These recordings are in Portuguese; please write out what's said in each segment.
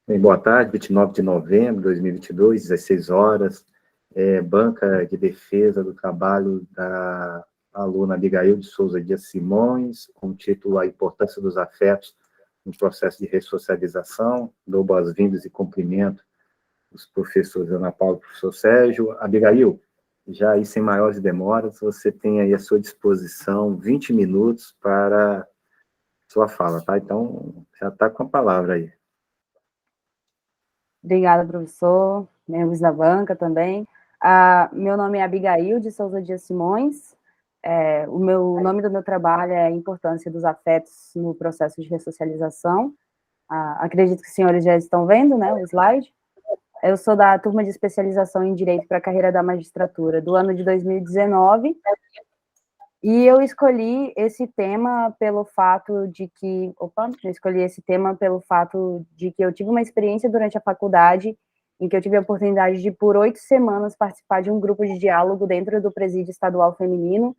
Bem, boa tarde, 29 de novembro de 2022, 16 horas, banca de defesa do trabalho da aluna Abigail de Souza Dias Simões, com o título A Importância dos Afetos no Processo de Ressocialização. Dou boas-vindas e cumprimento os professores Ana Paula e professor Sérgio. Abigail, já aí sem maiores demoras, você tem aí à sua disposição 20 minutos para sua fala, tá? Então, já está com a palavra aí. Obrigada, professor, membros da banca também. Meu nome é Abigail de Souza Dias Simões. O nome do meu trabalho é a Importância dos Afetos no Processo de Ressocialização. Acredito que os senhores já estão vendo, né, o slide. Eu sou da turma de especialização em Direito para a carreira da magistratura do ano de 2019, e eu escolhi esse tema pelo fato de que... eu tive uma experiência durante a faculdade em que eu tive a oportunidade de, por 8 semanas, participar de um grupo de diálogo dentro do Presídio Estadual Feminino,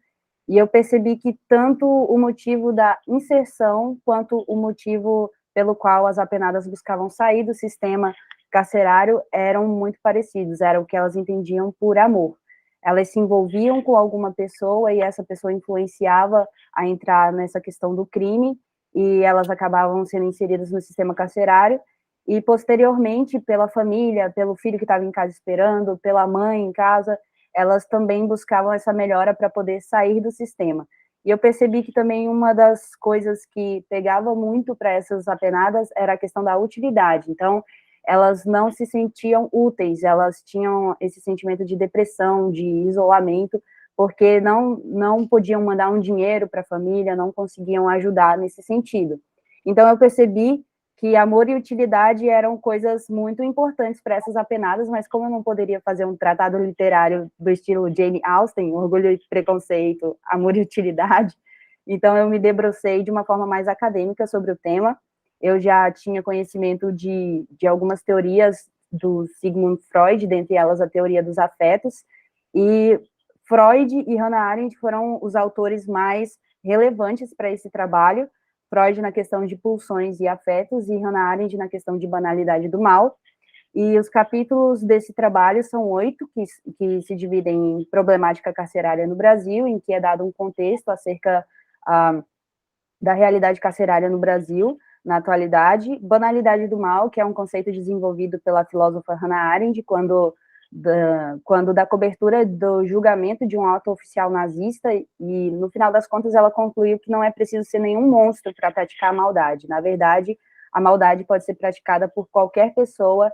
e eu percebi que tanto o motivo da inserção, quanto o motivo pelo qual as apenadas buscavam sair do sistema carcerário eram muito parecidos, era o que elas entendiam por amor. Elas se envolviam com alguma pessoa e essa pessoa influenciava a entrar nessa questão do crime, e elas acabavam sendo inseridas no sistema carcerário, e posteriormente, pela família, pelo filho que estava em casa esperando, pela mãe em casa, elas também buscavam essa melhora para poder sair do sistema. E eu percebi que também uma das coisas que pegava muito para essas apenadas era a questão da utilidade. Então, elas não se sentiam úteis, elas tinham esse sentimento de depressão, de isolamento, porque não podiam mandar um dinheiro para a família, não conseguiam ajudar nesse sentido. Então, eu percebi que amor e utilidade eram coisas muito importantes para essas apenadas, mas como eu não poderia fazer um tratado literário do estilo Jane Austen, Orgulho e Preconceito, Amor e Utilidade, então eu me debrucei de uma forma mais acadêmica sobre o tema. Eu já tinha conhecimento de algumas teorias do Sigmund Freud, dentre elas a teoria dos afetos, e Freud e Hannah Arendt foram os autores mais relevantes para esse trabalho. Freud na questão de pulsões e afetos, e Hannah Arendt na questão de banalidade do mal. E os capítulos desse trabalho são 8, que se dividem em problemática carcerária no Brasil, em que é dado um contexto acerca da realidade carcerária no Brasil, na atualidade, banalidade do mal, que é um conceito desenvolvido pela filósofa Hannah Arendt, quando da cobertura do julgamento de um alto oficial nazista, e no final das contas ela concluiu que não é preciso ser nenhum monstro para praticar a maldade. Na verdade, a maldade pode ser praticada por qualquer pessoa,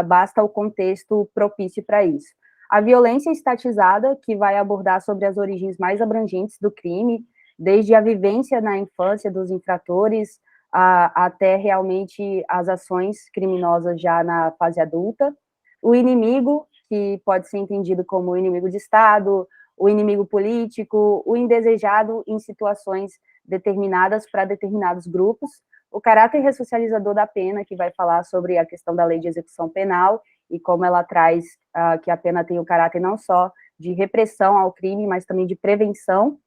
basta o contexto propício para isso. A violência estatizada, que vai abordar sobre as origens mais abrangentes do crime, desde a vivência na infância dos infratores, até realmente as ações criminosas já na fase adulta. O inimigo, que pode ser entendido como o inimigo de Estado, o inimigo político, o indesejado em situações determinadas para determinados grupos. O caráter ressocializador da pena, que vai falar sobre a questão da lei de execução penal e como ela traz que a pena tem o caráter não só de repressão ao crime, mas também de prevenção.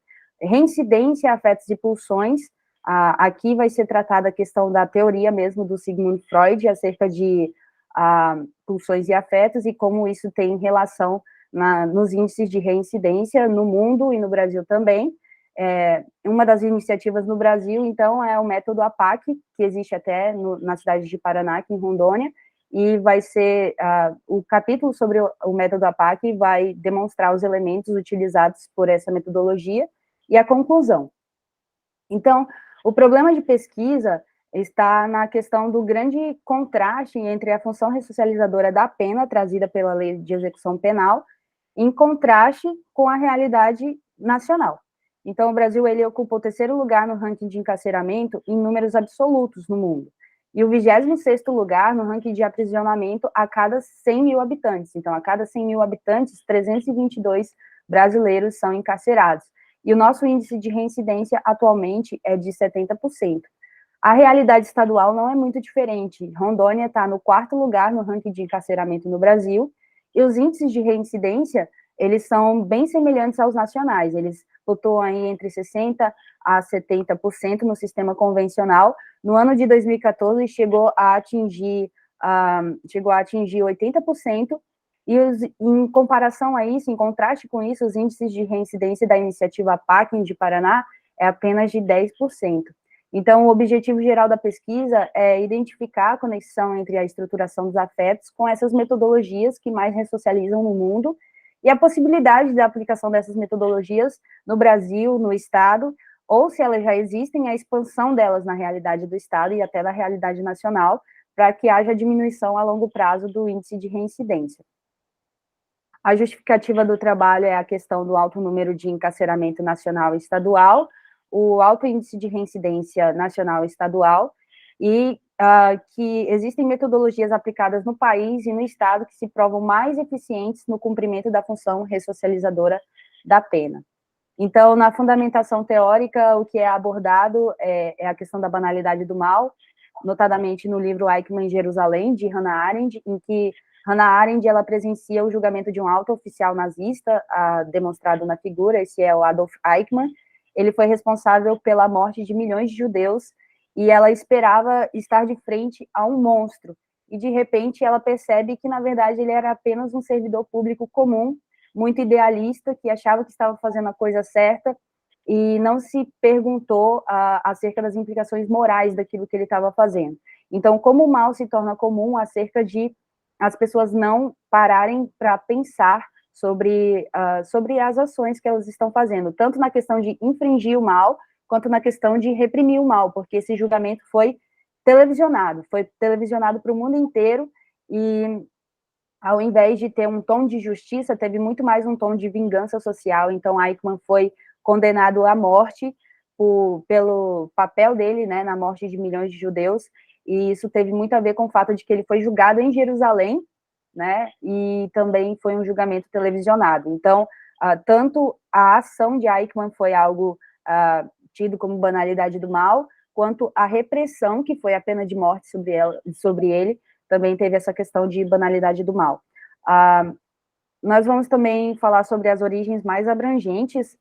Reincidência, afetos e pulsões. Aqui vai ser tratada a questão da teoria mesmo do Sigmund Freud, acerca de pulsões e afetos, e como isso tem relação nos índices de reincidência no mundo e no Brasil também. Uma das iniciativas no Brasil, então, é o método APAC, que existe até na cidade de Paraná, aqui em Rondônia, e vai ser, o capítulo sobre o método APAC vai demonstrar os elementos utilizados por essa metodologia e a conclusão. Então, o problema de pesquisa está na questão do grande contraste entre a função ressocializadora da pena, trazida pela lei de execução penal, em contraste com a realidade nacional. Então, o Brasil, ele ocupa o 3º lugar no ranking de encarceramento em números absolutos no mundo, e o 26º lugar no ranking de aprisionamento a cada 100 mil habitantes. Então, a cada 100 mil habitantes, 322 brasileiros são encarcerados. E o nosso índice de reincidência atualmente é de 70%. A realidade estadual não é muito diferente. Rondônia está no 4º lugar no ranking de encarceramento no Brasil, e os índices de reincidência, eles são bem semelhantes aos nacionais. Eles flutuam aí entre 60% a 70% no sistema convencional. No ano de 2014, chegou a atingir chegou a atingir 80%, e em comparação a isso, em contraste com isso, os índices de reincidência da iniciativa PAC de Paraná é apenas de 10%. Então, o objetivo geral da pesquisa é identificar a conexão entre a estruturação dos afetos com essas metodologias que mais ressocializam no mundo e a possibilidade da aplicação dessas metodologias no Brasil, no Estado, ou se elas já existem, a expansão delas na realidade do Estado e até na realidade nacional, para que haja diminuição a longo prazo do índice de reincidência. A justificativa do trabalho é a questão do alto número de encarceramento nacional e estadual, o alto índice de reincidência nacional e estadual, e que existem metodologias aplicadas no país e no Estado que se provam mais eficientes no cumprimento da função ressocializadora da pena. Então, na fundamentação teórica, o que é abordado é a questão da banalidade do mal, notadamente no livro Eichmann em Jerusalém, de Hannah Arendt, em que Hannah Arendt ela presencia o julgamento de um alto oficial nazista, demonstrado na figura, esse é o Adolf Eichmann. Ele foi responsável pela morte de milhões de judeus, e ela esperava estar de frente a um monstro, e de repente ela percebe que, na verdade, ele era apenas um servidor público comum, muito idealista, que achava que estava fazendo a coisa certa, e não se perguntou acerca das implicações morais daquilo que ele estava fazendo. Então, como o mal se torna comum acerca de as pessoas não pararem para pensar sobre as ações que elas estão fazendo, tanto na questão de infringir o mal, quanto na questão de reprimir o mal, porque esse julgamento foi televisionado para o mundo inteiro, e ao invés de ter um tom de justiça, teve muito mais um tom de vingança social. Então, Eichmann foi condenado à morte pelo papel dele, né, na morte de milhões de judeus, e isso teve muito a ver com o fato de que ele foi julgado em Jerusalém, né, e também foi um julgamento televisionado. Então, tanto a ação de Eichmann foi algo tido como banalidade do mal, quanto a repressão, que foi a pena de morte sobre ele, também teve essa questão de banalidade do mal. Nós vamos também falar sobre as origens mais abrangentes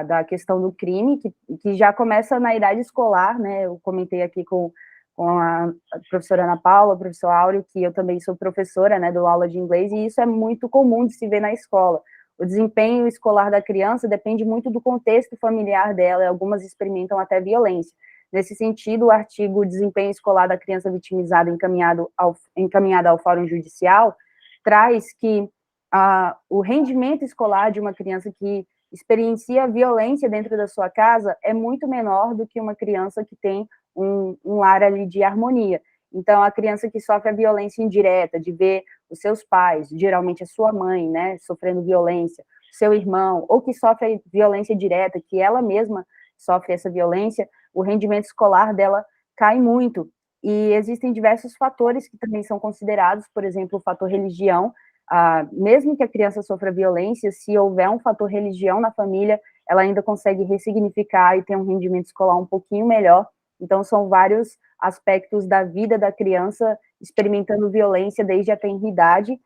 da questão do crime, que já começa na idade escolar, né? Eu comentei aqui com a professora Ana Paula, o professor Áureo, que eu também sou professora, né, dou aula de inglês, e isso é muito comum de se ver na escola. O desempenho escolar da criança depende muito do contexto familiar dela, e algumas experimentam até violência. Nesse sentido, o artigo Desempenho Escolar da Criança Vitimizada encaminhada ao Fórum Judicial traz que o rendimento escolar de uma criança que experiencia violência dentro da sua casa é muito menor do que uma criança que tem um lar ali de harmonia. Então, a criança que sofre a violência indireta, de ver os seus pais, geralmente a sua mãe, né, sofrendo violência, seu irmão, ou que sofre violência direta, que ela mesma sofre essa violência, o rendimento escolar dela cai muito. E existem diversos fatores que também são considerados, por exemplo, o fator religião. Mesmo que a criança sofra violência, se houver um fator religião na família, ela ainda consegue ressignificar e ter um rendimento escolar um pouquinho melhor. Então, são vários aspectos da vida da criança experimentando violência desde a tenridade,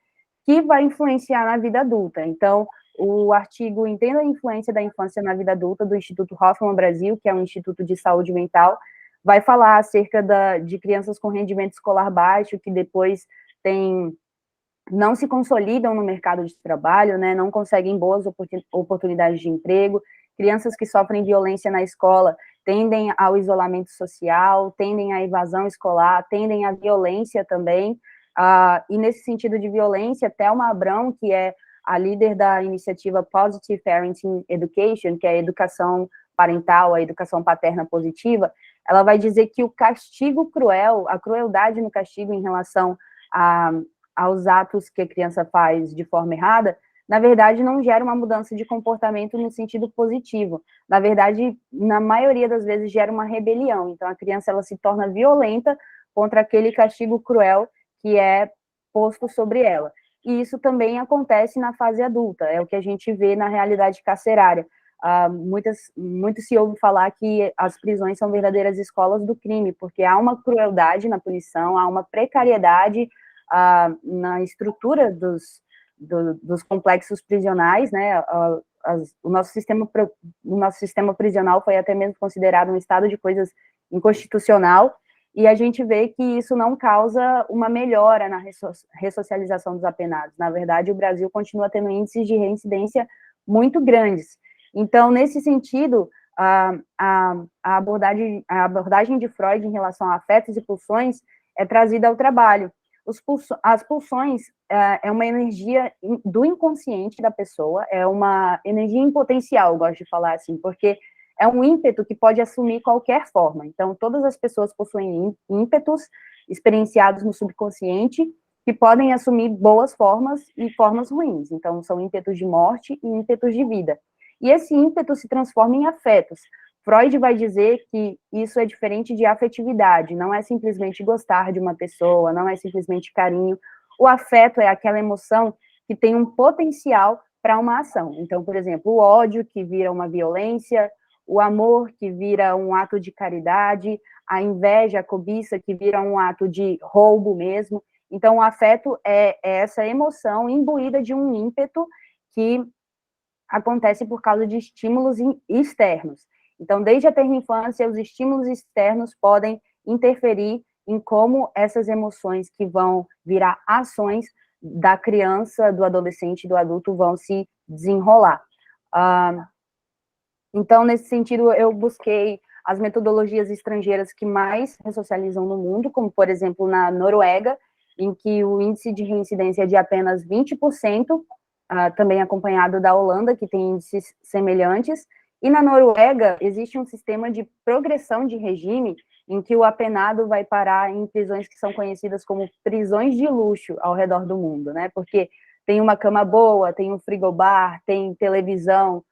que vai influenciar na vida adulta. Então, o artigo Entenda a Influência da Infância na Vida Adulta, do Instituto Hoffman Brasil, que é um instituto de saúde mental, vai falar acerca de crianças com rendimento escolar baixo, que depois não se consolidam no mercado de trabalho, né, não conseguem boas oportunidades de emprego, crianças que sofrem violência na escola tendem ao isolamento social, tendem à evasão escolar, tendem à violência também, e nesse sentido de violência, Thelma Abrão, que é a líder da iniciativa Positive Parenting Education, que é a educação parental, a educação paterna positiva, ela vai dizer que o castigo cruel, a crueldade no castigo em relação aos atos que a criança faz de forma errada, na verdade, não gera uma mudança de comportamento no sentido positivo. Na verdade, na maioria das vezes, gera uma rebelião. Então, a criança ela se torna violenta contra aquele castigo cruel que é posto sobre ela. E isso também acontece na fase adulta, é o que a gente vê na realidade carcerária. Muito se ouve falar que as prisões são verdadeiras escolas do crime, porque há uma crueldade na punição, há uma precariedade na estrutura dos complexos prisionais, né? O nosso sistema prisional foi até mesmo considerado um estado de coisas inconstitucional, e a gente vê que isso não causa uma melhora na ressocialização dos apenados. Na verdade, o Brasil continua tendo índices de reincidência muito grandes. Então, nesse sentido, a abordagem de Freud em relação a afetos e pulsões é trazida ao trabalho. As pulsões é uma energia do inconsciente da pessoa, é uma energia em potencial, eu gosto de falar assim, porque é um ímpeto que pode assumir qualquer forma. Então, todas as pessoas possuem ímpetos experienciados no subconsciente que podem assumir boas formas e formas ruins. Então, são ímpetos de morte e ímpetos de vida. E esse ímpeto se transforma em afetos. Freud vai dizer que isso é diferente de afetividade, não é simplesmente gostar de uma pessoa, não é simplesmente carinho. O afeto é aquela emoção que tem um potencial para uma ação. Então, por exemplo, o ódio que vira uma violência, o amor que vira um ato de caridade, a inveja, a cobiça que vira um ato de roubo mesmo. Então, o afeto é essa emoção imbuída de um ímpeto que acontece por causa de estímulos externos. Então, desde a tenra infância, os estímulos externos podem interferir em como essas emoções que vão virar ações da criança, do adolescente e do adulto vão se desenrolar. Então, nesse sentido, eu busquei as metodologias estrangeiras que mais ressocializam no mundo, como, por exemplo, na Noruega, em que o índice de reincidência é de apenas 20%, também acompanhado da Holanda, que tem índices semelhantes, e na Noruega existe um sistema de progressão de regime em que o apenado vai parar em prisões que são conhecidas como prisões de luxo ao redor do mundo, né? Porque tem uma cama boa, tem um frigobar, tem televisão,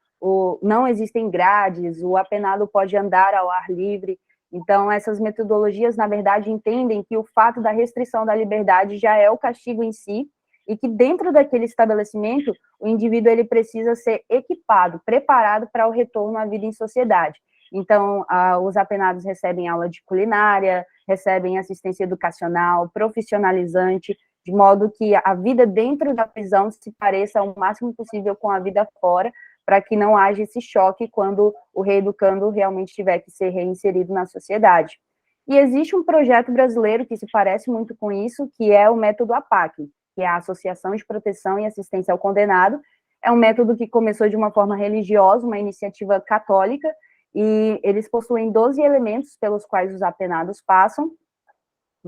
não existem grades, o apenado pode andar ao ar livre. Então, essas metodologias, na verdade, entendem que o fato da restrição da liberdade já é o castigo em si, e que dentro daquele estabelecimento, o indivíduo ele precisa ser equipado, preparado para o retorno à vida em sociedade. Então, os apenados recebem aula de culinária, recebem assistência educacional, profissionalizante, de modo que a vida dentro da prisão se pareça o máximo possível com a vida fora, para que não haja esse choque quando o reeducando realmente tiver que ser reinserido na sociedade. E existe um projeto brasileiro que se parece muito com isso, que é o método APAC, que é a Associação de Proteção e Assistência ao Condenado. É um método que começou de uma forma religiosa, uma iniciativa católica, e eles possuem 12 elementos pelos quais os apenados passam,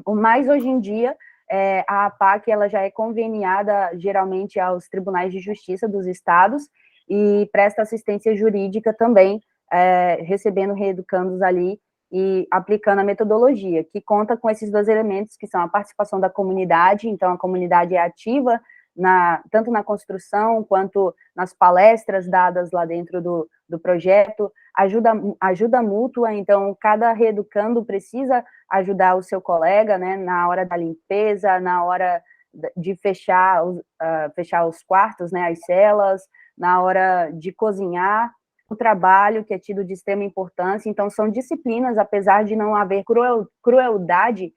mas hoje em dia a APAC ela já é conveniada geralmente aos tribunais de justiça dos estados e presta assistência jurídica também, recebendo reeducandos ali e aplicando a metodologia, que conta com esses dois elementos, que são a participação da comunidade. Então a comunidade é ativa, tanto na construção, quanto nas palestras dadas lá dentro do projeto, ajuda mútua. Então cada reeducando precisa ajudar o seu colega, né, na hora da limpeza, na hora de fechar os quartos, né, as celas, na hora de cozinhar, o trabalho, que é tido de extrema importância. Então, são disciplinas, apesar de não haver crueldade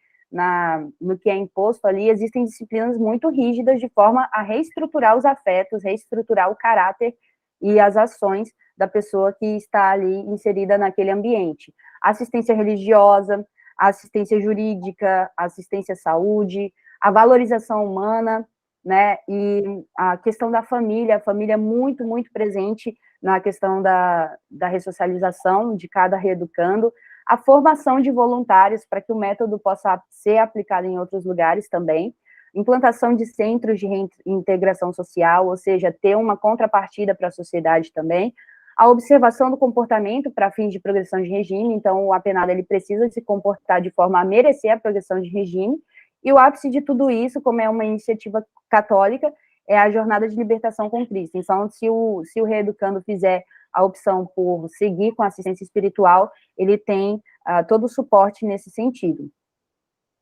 no que é imposto ali, existem disciplinas muito rígidas de forma a reestruturar os afetos, reestruturar o caráter e as ações da pessoa que está ali inserida naquele ambiente. Assistência religiosa, assistência jurídica, assistência à saúde, a valorização humana, né, e a questão da família, a família muito, muito presente na questão da ressocialização de cada reeducando, a formação de voluntários para que o método possa ser aplicado em outros lugares também, implantação de centros de reintegração social, ou seja, ter uma contrapartida para a sociedade também, a observação do comportamento para fins de progressão de regime. Então o apenado ele precisa se comportar de forma a merecer a progressão de regime, e o ápice de tudo isso, como é uma iniciativa católica, é a jornada de libertação com Cristo. Então, se o reeducando fizer a opção por seguir com assistência espiritual, ele tem todo o suporte nesse sentido.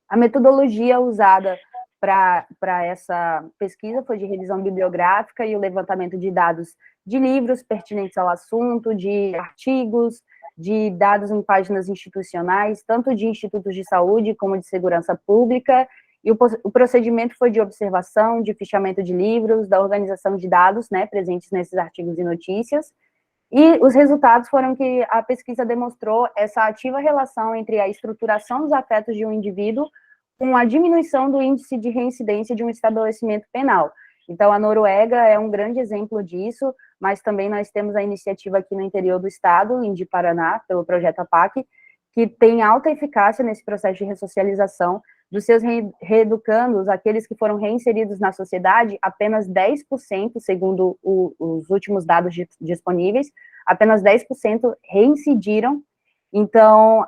A metodologia usada para essa pesquisa foi de revisão bibliográfica e o levantamento de dados de livros pertinentes ao assunto, de artigos, de dados em páginas institucionais, tanto de institutos de saúde como de segurança pública, e o procedimento foi de observação, de fichamento de livros, da organização de dados, né, presentes nesses artigos e notícias, E os resultados foram que a pesquisa demonstrou essa ativa relação entre a estruturação dos afetos de um indivíduo com a diminuição do índice de reincidência de um estabelecimento penal. Então, a Noruega é um grande exemplo disso, mas também nós temos a iniciativa aqui no interior do estado, em Paraná, pelo projeto APAC, que tem alta eficácia nesse processo de ressocialização dos seus reeducandos, aqueles que foram reinseridos na sociedade, apenas 10%, segundo os últimos dados disponíveis, apenas 10% reincidiram. Então,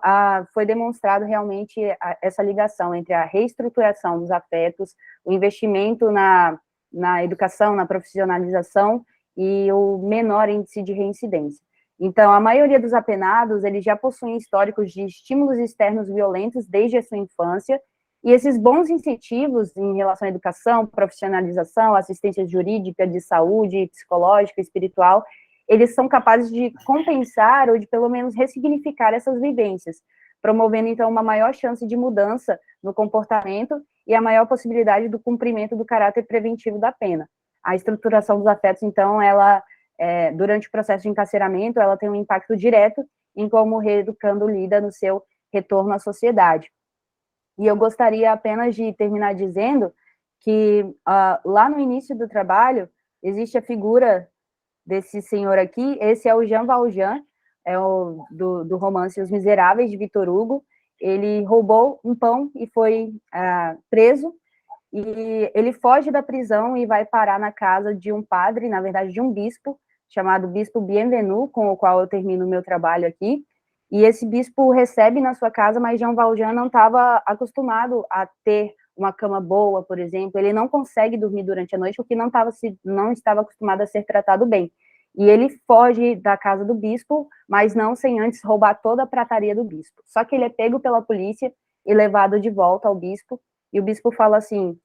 foi demonstrado realmente essa ligação entre a reestruturação dos afetos, o investimento na educação, na profissionalização e o menor índice de reincidência. Então, a maioria dos apenados, eles já possuem históricos de estímulos externos violentos desde a sua infância, e esses bons incentivos em relação à educação, profissionalização, assistência jurídica, de saúde, psicológica, espiritual, eles são capazes de compensar ou de, pelo menos, ressignificar essas vivências, promovendo, então, uma maior chance de mudança no comportamento e a maior possibilidade do cumprimento do caráter preventivo da pena. A estruturação dos afetos, então, ela, durante o processo de encarceramento, ela tem um impacto direto em como o reeducando lida no seu retorno à sociedade. E eu gostaria apenas de terminar dizendo que, lá no início do trabalho, existe a figura desse senhor aqui, esse é o Jean Valjean, do romance Os Miseráveis, de Victor Hugo. Ele roubou um pão e foi preso, e ele foge da prisão e vai parar na casa de um padre, na verdade de um bispo, chamado Bispo Bienvenu, com o qual eu termino o meu trabalho aqui, e esse bispo o recebe na sua casa, mas Jean Valjean não estava acostumado a ter uma cama boa, por exemplo, ele não consegue dormir durante a noite porque não estava acostumado a ser tratado bem. E ele foge da casa do bispo, mas não sem antes roubar toda a prataria do bispo. Só que ele é pego pela polícia e levado de volta ao bispo, e o bispo fala assim: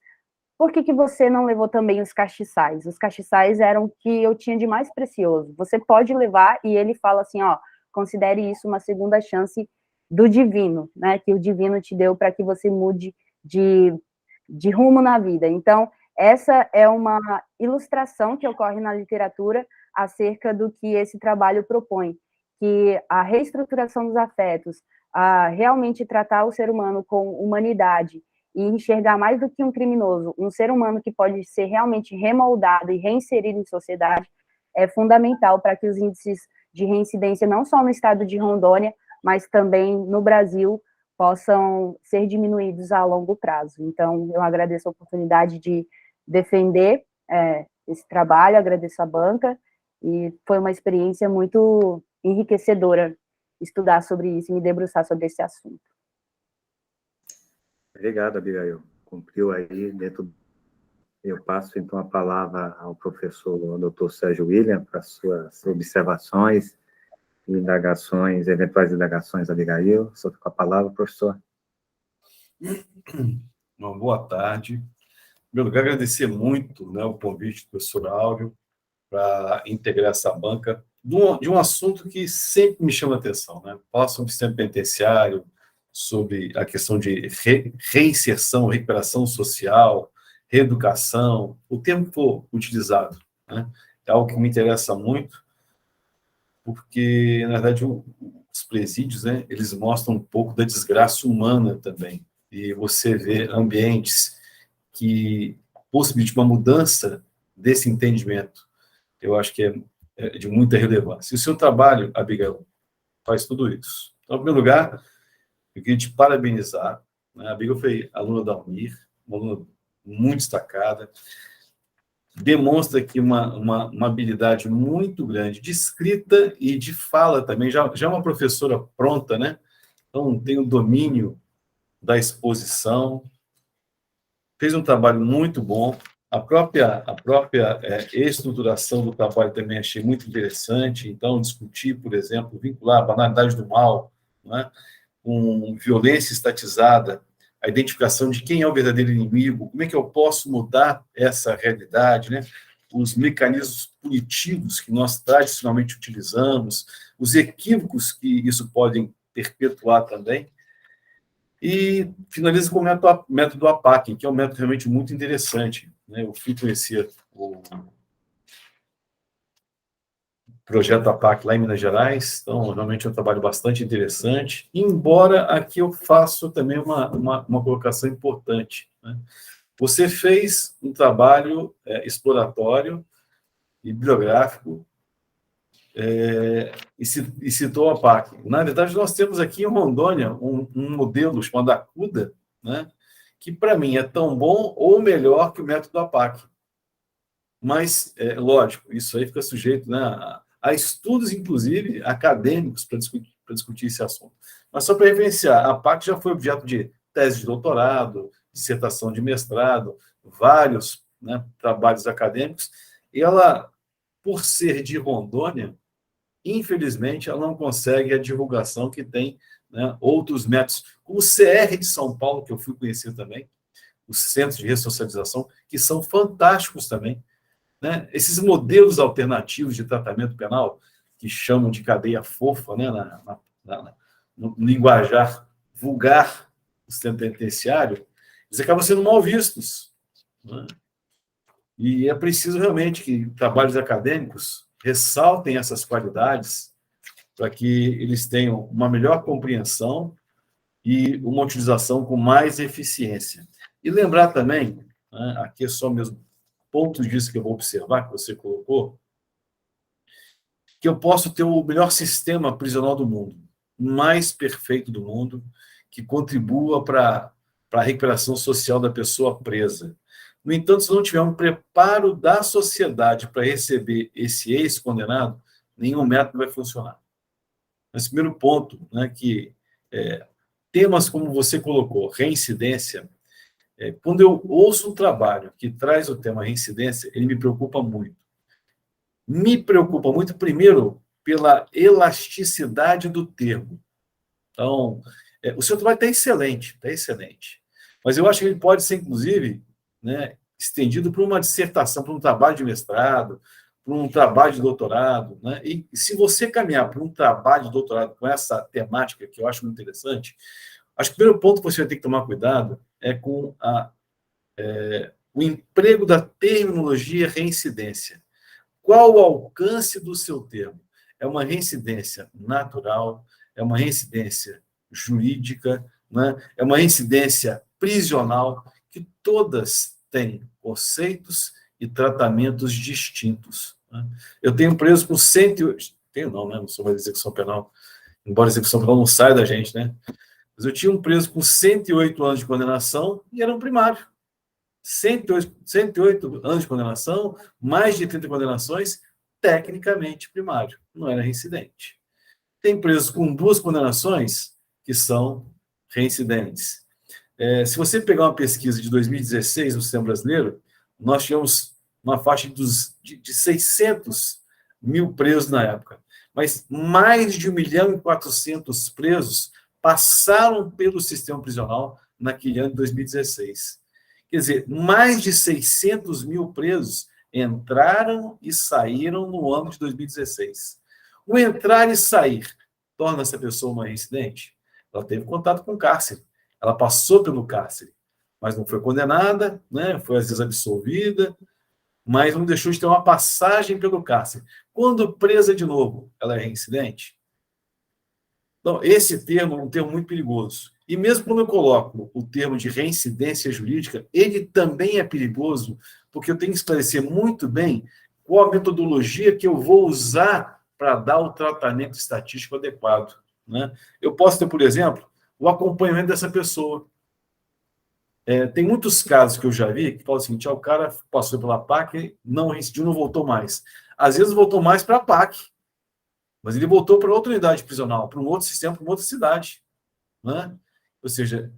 por que você não levou também os castiçais? Os castiçais eram o que eu tinha de mais precioso. Você pode levar, e ele fala assim, ó, considere isso uma segunda chance do divino, né, que o divino te deu para que você mude de rumo na vida. Então, essa é uma ilustração que ocorre na literatura acerca do que esse trabalho propõe, que a reestruturação dos afetos, a realmente tratar o ser humano com humanidade e enxergar mais do que um criminoso, um ser humano que pode ser realmente remoldado e reinserido em sociedade, é fundamental para que os índices de reincidência, não só no estado de Rondônia, mas também no Brasil, possam ser diminuídos a longo prazo. Então, eu agradeço a oportunidade de defender esse trabalho, agradeço a banca, e foi uma experiência muito enriquecedora estudar sobre isso e me debruçar sobre esse assunto. Obrigado, Abigail. Cumpriu aí dentro. Eu passo, então, a palavra ao professor, ao doutor Sérgio William, para suas observações, indagações, eventuais indagações, Abigail. Só com a palavra, professor. Uma boa tarde. Em primeiro lugar, agradecer muito, né, o convite do professor Áureo para integrar essa banca de um assunto que sempre me chama a atenção, né? Falar sobre o sistema penitenciário, sobre a questão de reinserção, recuperação social, reeducação, o termo que for utilizado, né? É algo que me interessa muito, porque, na verdade, os presídios, né, eles mostram um pouco da desgraça humana também. E você vê ambientes que possibilitam uma mudança desse entendimento, eu acho que é de muita relevância. E o seu trabalho, Abigail, faz tudo isso. Então, em primeiro lugar, eu queria te parabenizar, né? A Abigail foi aluna da UNIR, uma aluna muito destacada, demonstra aqui uma habilidade muito grande de escrita e de fala também, já é uma professora pronta, né? Então, tem o domínio da exposição, fez um trabalho muito bom, a própria estruturação do trabalho também achei muito interessante, então, discutir, por exemplo, vincular a banalidade do mal, né, com violência estatizada, a identificação de quem é o verdadeiro inimigo, como é que eu posso mudar essa realidade, né? Os mecanismos punitivos que nós tradicionalmente utilizamos, os equívocos que isso pode perpetuar também. E finaliza com o método APAC, que é um método realmente muito interessante, né? Eu fui conhecer projeto APAC lá em Minas Gerais, então realmente é um trabalho bastante interessante, embora aqui eu faço também uma colocação importante, né? Você fez um trabalho exploratório e bibliográfico e citou a APAC. Na verdade, nós temos aqui em Rondônia um modelo chamado ACUDA, né, que para mim é tão bom ou melhor que o método APAC. Mas, lógico, isso aí fica sujeito, né, a estudos, inclusive, acadêmicos para discutir esse assunto. Mas só para referenciar, a APAC já foi objeto de tese de doutorado, dissertação de mestrado, vários, né, trabalhos acadêmicos, e ela, por ser de Rondônia, infelizmente, ela não consegue a divulgação que tem, né, outros métodos, como o CR de São Paulo, que eu fui conhecer também, os Centros de Ressocialização, que são fantásticos também, né? Esses modelos alternativos de tratamento penal, que chamam de cadeia fofa, né, no linguajar vulgar do sistema penitenciário, eles acabam sendo mal vistos, né? E é preciso realmente que trabalhos acadêmicos ressaltem essas qualidades para que eles tenham uma melhor compreensão e uma utilização com mais eficiência. E lembrar também, né, aqui é só mesmo pontos disso que eu vou observar, que você colocou, que eu posso ter o melhor sistema prisional do mundo, o mais perfeito do mundo, que contribua para a recuperação social da pessoa presa. No entanto, se não tiver um preparo da sociedade para receber esse ex-condenado, nenhum método vai funcionar. Esse primeiro ponto, né, que temas como você colocou, reincidência, quando eu ouço um trabalho que traz o tema reincidência, ele me preocupa muito. Me preocupa muito, primeiro, pela elasticidade do termo. Então, o seu trabalho está excelente, mas eu acho que ele pode ser, inclusive, né, estendido para uma dissertação, para um trabalho de mestrado, para um trabalho de doutorado, né? E se você caminhar para um trabalho de doutorado com essa temática, que eu acho muito interessante, acho que o primeiro ponto que você vai ter que tomar cuidado é com o emprego da terminologia reincidência. Qual o alcance do seu termo? É uma reincidência natural? É uma reincidência jurídica? Né? É uma reincidência prisional? Que todas têm conceitos e tratamentos distintos. Né? Eu tenho preso com 108... Tenho não, né? Não sou mais execução penal, embora a execução penal não saia da gente, né? Mas eu tinha um preso com 108 anos de condenação e era um primário. 108 anos de condenação, mais de 30 condenações, tecnicamente primário, não era reincidente. Tem presos com 2 condenações que são reincidentes. Se você pegar uma pesquisa de 2016 no sistema brasileiro, nós tínhamos uma faixa de 600 mil presos na época, mas mais de 1.400.000 presos passaram pelo sistema prisional naquele ano de 2016. Quer dizer, mais de 600 mil presos entraram e saíram no ano de 2016. O entrar e sair torna essa pessoa uma reincidente? Ela teve contato com o cárcere, ela passou pelo cárcere, mas não foi condenada, né? Foi às vezes absolvida, mas não deixou de ter uma passagem pelo cárcere. Quando presa de novo, ela é reincidente? Então, esse termo é um termo muito perigoso. E mesmo quando eu coloco o termo de reincidência jurídica, ele também é perigoso, porque eu tenho que esclarecer muito bem qual a metodologia que eu vou usar para dar o tratamento estatístico adequado, né? Eu posso ter, por exemplo, o acompanhamento dessa pessoa. Tem muitos casos que eu já vi que falam o seguinte: o cara passou pela PAC, não reincidiu, não voltou mais. Às vezes voltou mais para a PAC, mas ele voltou para outra unidade prisional, para um outro sistema, para uma outra cidade, né? Ou seja,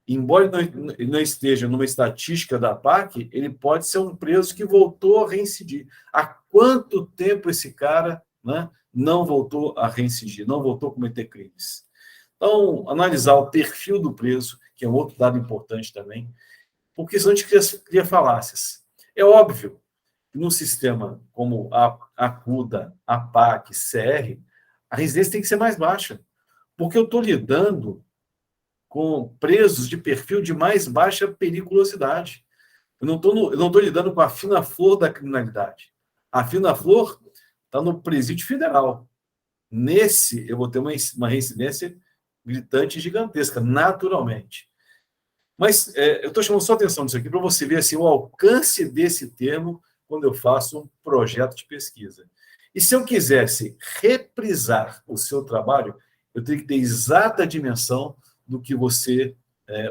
embora ele não esteja numa estatística da PAC, ele pode ser um preso que voltou a reincidir. Há quanto tempo esse cara, né, não voltou a reincidir, não voltou a cometer crimes? Então, analisar o perfil do preso, que é um outro dado importante também, porque senão a gente cria falácias. É óbvio que num sistema como a ACUDA, a PAC, CR, a residência tem que ser mais baixa, porque eu estou lidando com presos de perfil de mais baixa periculosidade. Eu não estou lidando com a fina flor da criminalidade. A fina flor está no Presídio Federal. Nesse, eu vou ter uma reincidência gritante e gigantesca, naturalmente. Mas eu estou chamando só atenção nisso aqui para você ver assim, o alcance desse termo quando eu faço um projeto de pesquisa. E se eu quisesse reprisar o seu trabalho, eu teria que ter exata dimensão do que você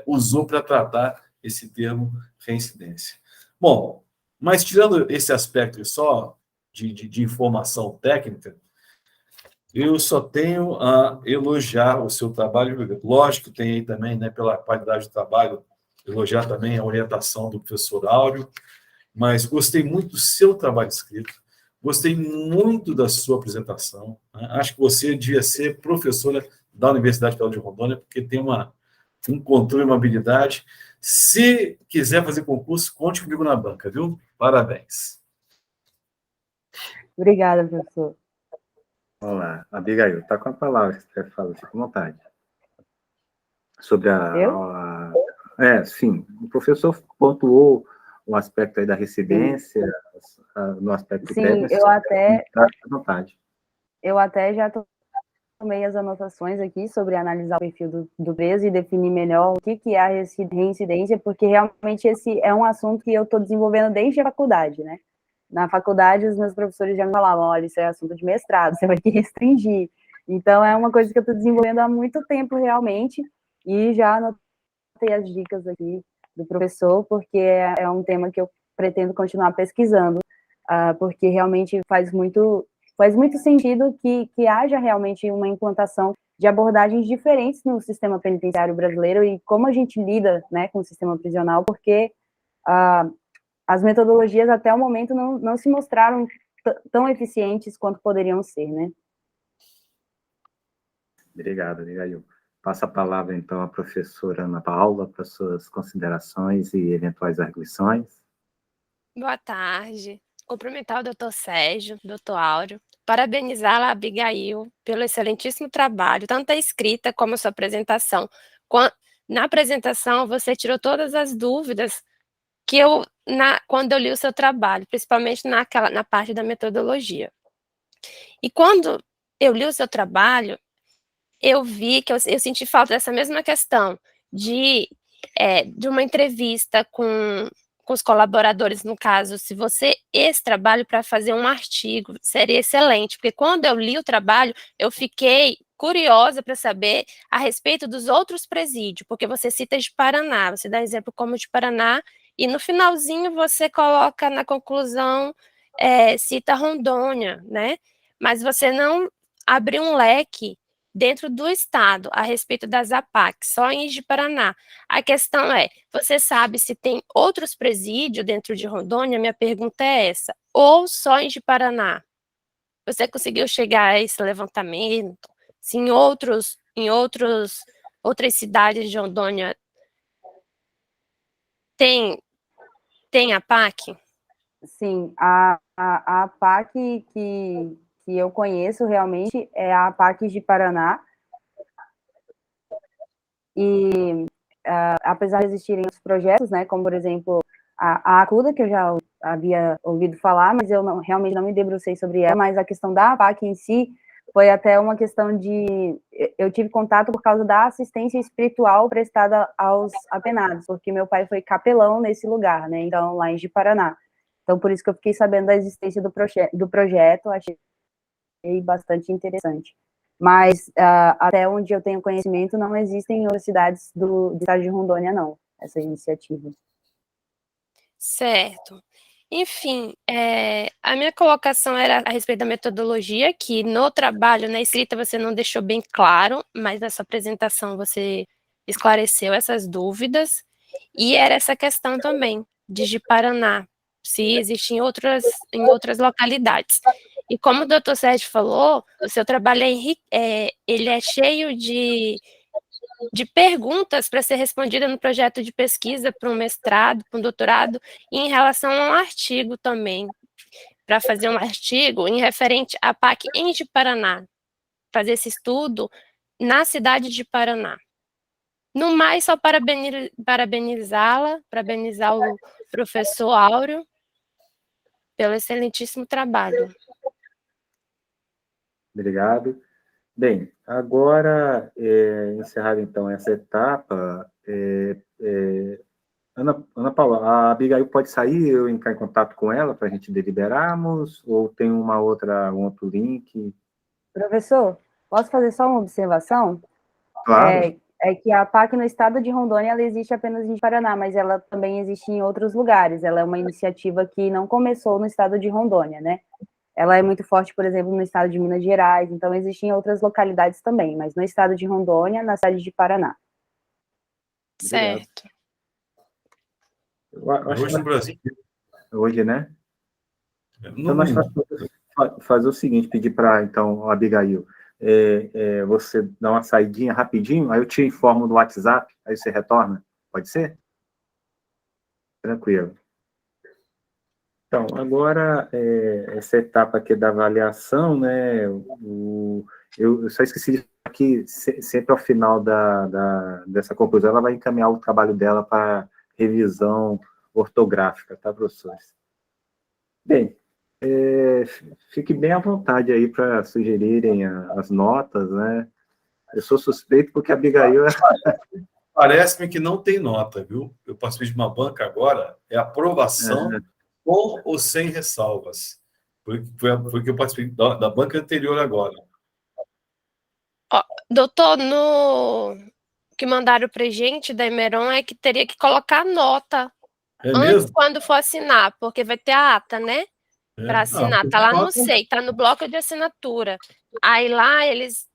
usou para tratar esse termo reincidência. Bom, mas tirando esse aspecto só de informação técnica, eu só tenho a elogiar o seu trabalho. Lógico, tem aí também, né, pela qualidade do trabalho, elogiar também a orientação do professor Áureo, mas gostei muito do seu trabalho escrito, gostei muito da sua apresentação, né? Acho que você devia ser professora da Universidade Federal de Rondônia, porque tem um controle, uma habilidade. Se quiser fazer concurso, conte comigo na banca, viu? Parabéns. Obrigada, professor. Vamos lá, Abigail, está com a palavra, se você fala, fica à vontade. Sobre sim, o professor pontuou o aspecto aí da residência, no aspecto técnico. Sim, eu até já tomei as anotações aqui sobre analisar o perfil do preso e definir melhor o que é a reincidência, porque realmente esse é um assunto que eu estou desenvolvendo desde a faculdade, né? Na faculdade, os meus professores já me falavam, olha, isso é assunto de mestrado, você vai ter que restringir. Então, é uma coisa que eu estou desenvolvendo há muito tempo, realmente, e já anotei as dicas aqui do professor, porque é um tema que eu pretendo continuar pesquisando, porque realmente faz muito sentido que haja realmente uma implantação de abordagens diferentes no sistema penitenciário brasileiro e como a gente lida, né, com o sistema prisional, porque as metodologias até o momento não se mostraram tão eficientes quanto poderiam ser, né? Obrigado, Abigail. Passo a palavra, então, à professora Ana Paula para suas considerações e eventuais arguições. Boa tarde. Cumprimentar o doutor Sérgio, doutor Áureo, parabenizar a Abigail pelo excelentíssimo trabalho, tanto a escrita como a sua apresentação. Na apresentação, você tirou todas as dúvidas que quando eu li o seu trabalho, principalmente na parte da metodologia. E quando eu li o seu trabalho, eu vi que eu senti falta dessa mesma questão de uma entrevista com os colaboradores, no caso, se esse trabalho para fazer um artigo seria excelente, porque quando eu li o trabalho, eu fiquei curiosa para saber a respeito dos outros presídios, porque você cita de Paraná, você dá exemplo como de Paraná, e no finalzinho você coloca na conclusão, cita Rondônia, né? Mas você não abre um leque dentro do estado a respeito das APAC, só em Ji-Paraná. A questão é, você sabe se tem outros presídios dentro de Rondônia? Minha pergunta é essa. Ou só em Ji-Paraná? Você conseguiu chegar a esse levantamento? Se em outras cidades de Rondônia tem APAC? Sim, a APAC que eu conheço realmente é a APAC de Paraná, e apesar de existirem os projetos, né, como por exemplo a ACUDA, que eu já havia ouvido falar, mas eu realmente não me debrucei sobre ela, mas a questão da APAC em si foi até uma questão eu tive contato por causa da assistência espiritual prestada aos apenados, porque meu pai foi capelão nesse lugar, né, então lá em Ji-Paraná. Então, por isso que eu fiquei sabendo da existência do projeto, achei bastante interessante. Mas, até onde eu tenho conhecimento, não existem em outras cidades do estado de Rondônia, não, essa iniciativa. Certo. Enfim, a minha colocação era a respeito da metodologia, que no trabalho, na escrita, você não deixou bem claro, mas na sua apresentação você esclareceu essas dúvidas, e era essa questão também, de Ji-Paraná, se existe em outras localidades. E como o doutor Sérgio falou, o seu trabalho ele é cheio de perguntas para ser respondida no projeto de pesquisa, para um mestrado, para um doutorado, e em relação a um artigo também, para fazer um artigo em referente à PAC em Ji-Paraná, fazer esse estudo na cidade de Paraná. No mais, só parabenizar o professor Áureo pelo excelentíssimo trabalho. Obrigado. Bem, agora, encerrada então essa etapa, Ana Paula, a Abigail pode sair, eu entrar em contato com ela para a gente deliberarmos, ou tem um outro link? Professor, posso fazer só uma observação? Claro. É que a PAC no estado de Rondônia, ela existe apenas em Paraná, mas ela também existe em outros lugares. Ela é uma iniciativa que não começou no estado de Rondônia, né? Ela é muito forte, por exemplo, no estado de Minas Gerais, então existe em outras localidades também, mas no estado de Rondônia, na cidade de Paraná. Certo. Hoje no Brasil. Hoje, né? No Então, nós mundo. fazer o seguinte, pedir para, então, a Abigail, você dar uma saidinha rapidinho, aí eu te informo no WhatsApp, aí você retorna, pode ser? Tranquilo. Então, agora, essa etapa aqui da avaliação, né, eu só esqueci de falar que sempre ao final dessa conclusão, ela vai encaminhar o trabalho dela para revisão ortográfica, tá, professores? Bem, fique bem à vontade aí para sugerirem as notas, né? Eu sou suspeito porque a Abigail... Parece-me que não tem nota, viu? Eu participei de uma banca agora, é aprovação com ou sem ressalvas. Foi que eu participei da banca anterior agora. Ó, doutor, no que mandaram pra gente da Emeron é que teria que colocar nota É antes, mesmo? quando for assinar, porque vai ter a ata, né? Para assinar. Tá lá no nota. SEI, tá no bloco de assinatura. Aí lá eles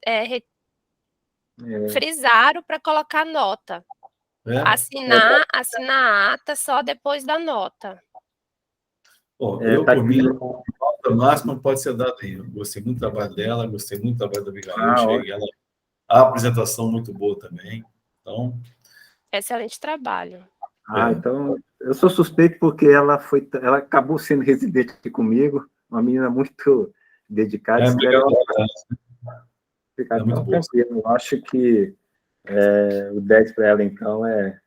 frisaram para colocar nota. Assinar a ata só depois da nota. Bom, tá por mim, aqui. a nota máxima pode ser dada aí. Eu gostei muito do trabalho dela, gostei muito do trabalho da Abigail, achei ela a apresentação muito boa também. Então, excelente trabalho. Então, eu sou suspeito porque ela acabou sendo residente aqui comigo, uma menina muito dedicada. Espero ficar muito tranquilo. Eu acho que o 10 para ela, então, é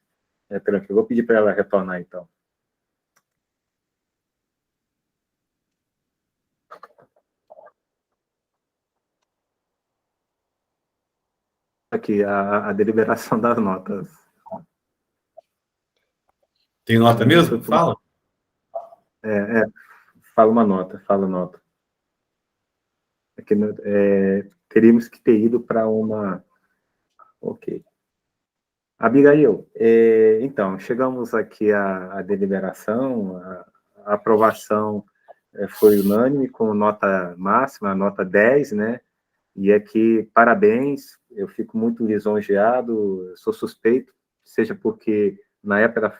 tranquilo. Vou pedir para ela retornar, então. Aqui, a deliberação das notas. Tem nota mesmo? Fala. Fala uma nota. Aqui, teríamos que ter ido para uma... Ok. Abigail, então, chegamos aqui à deliberação, a aprovação foi unânime, com nota máxima, nota 10, né? E aqui, parabéns, eu fico muito lisonjeado, sou suspeito, seja porque na época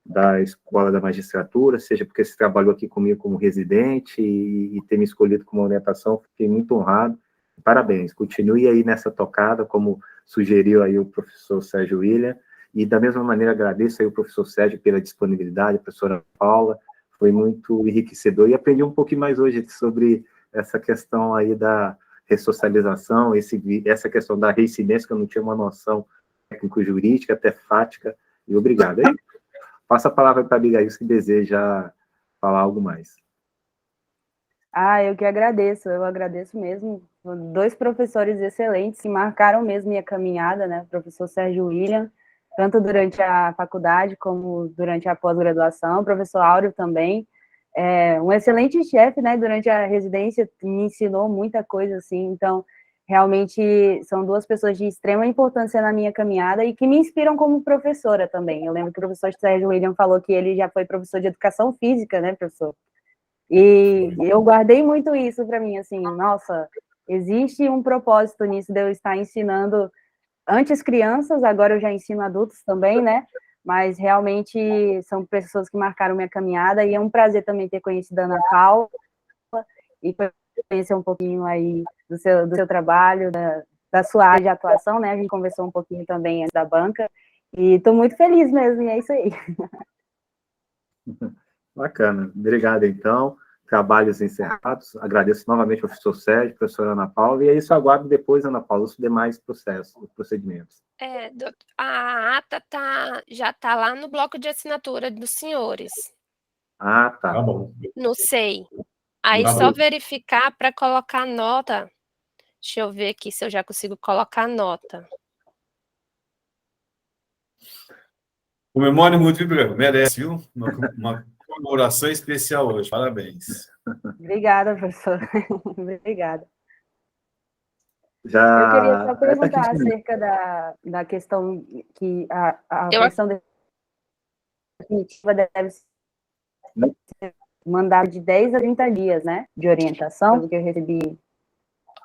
da escola da magistratura, seja porque você trabalhou aqui comigo como residente e ter me escolhido como orientação, fiquei muito honrado. Parabéns, continue aí nessa tocada, como sugeriu aí o professor Sérgio William, e da mesma maneira agradeço aí o professor Sérgio pela disponibilidade, a professora Paula, foi muito enriquecedor, e aprendi um pouquinho mais hoje sobre essa questão aí da ressocialização, essa questão da reincidência, que eu não tinha uma noção técnico-jurídica, até fática, e obrigado. Aí, passa a palavra para a Abigail, se deseja falar algo mais. Eu que agradeço, eu agradeço mesmo. 2 professores excelentes que marcaram mesmo minha caminhada, né? O professor Sérgio William, tanto durante a faculdade como durante a pós-graduação, o professor Áureo também. Um excelente chefe, né? Durante a residência, me ensinou muita coisa, assim. Então, realmente, são 2 pessoas de extrema importância na minha caminhada e que me inspiram como professora também. Eu lembro que o professor Sérgio William falou que ele já foi professor de educação física, né, professor? E eu guardei muito isso para mim, assim, nossa, existe um propósito nisso de eu estar ensinando antes crianças, agora eu já ensino adultos também, né? Mas realmente são pessoas que marcaram minha caminhada e é um prazer também ter conhecido a Ana Paula e conhecer um pouquinho aí do seu trabalho, da sua área de atuação, né? A gente conversou um pouquinho também antes da banca e estou muito feliz mesmo, e é isso aí. Bacana. Obrigado, então. Trabalhos encerrados. Agradeço novamente ao professor Sérgio, professora Ana Paula, e é isso, aguardo depois, Ana Paula, os demais procedimentos. A ata já está lá no bloco de assinatura dos senhores. Tá. Tá bom. No SEI. Aí Tá só bom. verificar para colocar a nota. Deixa eu ver aqui se eu já consigo colocar a nota. Comemore muito, viu? Merece, viu? Uma comemoração especial hoje. Parabéns. Obrigada, professor. Obrigada. Eu queria só Já, essa perguntar questão, acerca da questão que a Eu versão definitiva deve ser né? mandada de 10 a 30 dias, né? De orientação, pelo que eu recebi.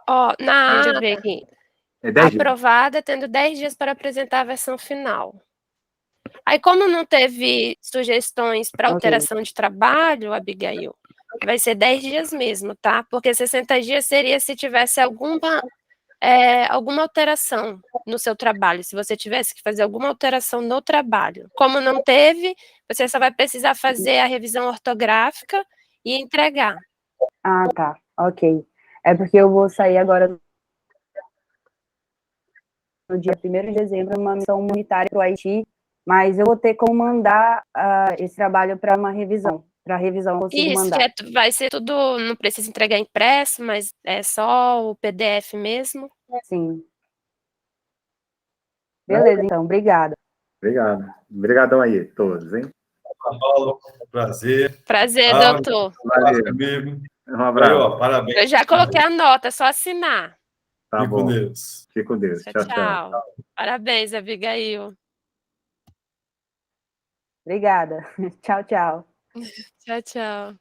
Ó, deixa eu ver aqui. É 10 dias. Aprovada, tendo 10 dias para apresentar a versão final. Aí, como não teve sugestões para Ok. alteração de trabalho, Abigail, vai ser 10 dias mesmo, tá? Porque 60 dias seria se tivesse alguma alteração no seu trabalho, se você tivesse que fazer alguma alteração no trabalho. Como não teve, você só vai precisar fazer a revisão ortográfica e entregar. Ah, tá. Ok. É porque eu vou sair agora no dia 1º de dezembro, uma missão humanitária para o Haiti, mas eu vou ter como mandar esse trabalho para uma revisão. Para revisão eu consigo Isso, mandar. vai ser tudo, não precisa entregar impresso, mas é só o PDF mesmo. Sim. Beleza, então. Obrigada. Obrigado. Obrigadão aí, todos, hein? Paulo, prazer. Prazer, Áureo, doutor. Valeu. comigo. Um Aí, abraço. ó, parabéns. Eu já coloquei a nota, é só assinar. Tá Fique com bom. Deus. Fique com Deus. Tchau, Tchau, tchau. tchau. Parabéns, Abigail. Obrigada. Tchau, tchau. Tchau, tchau.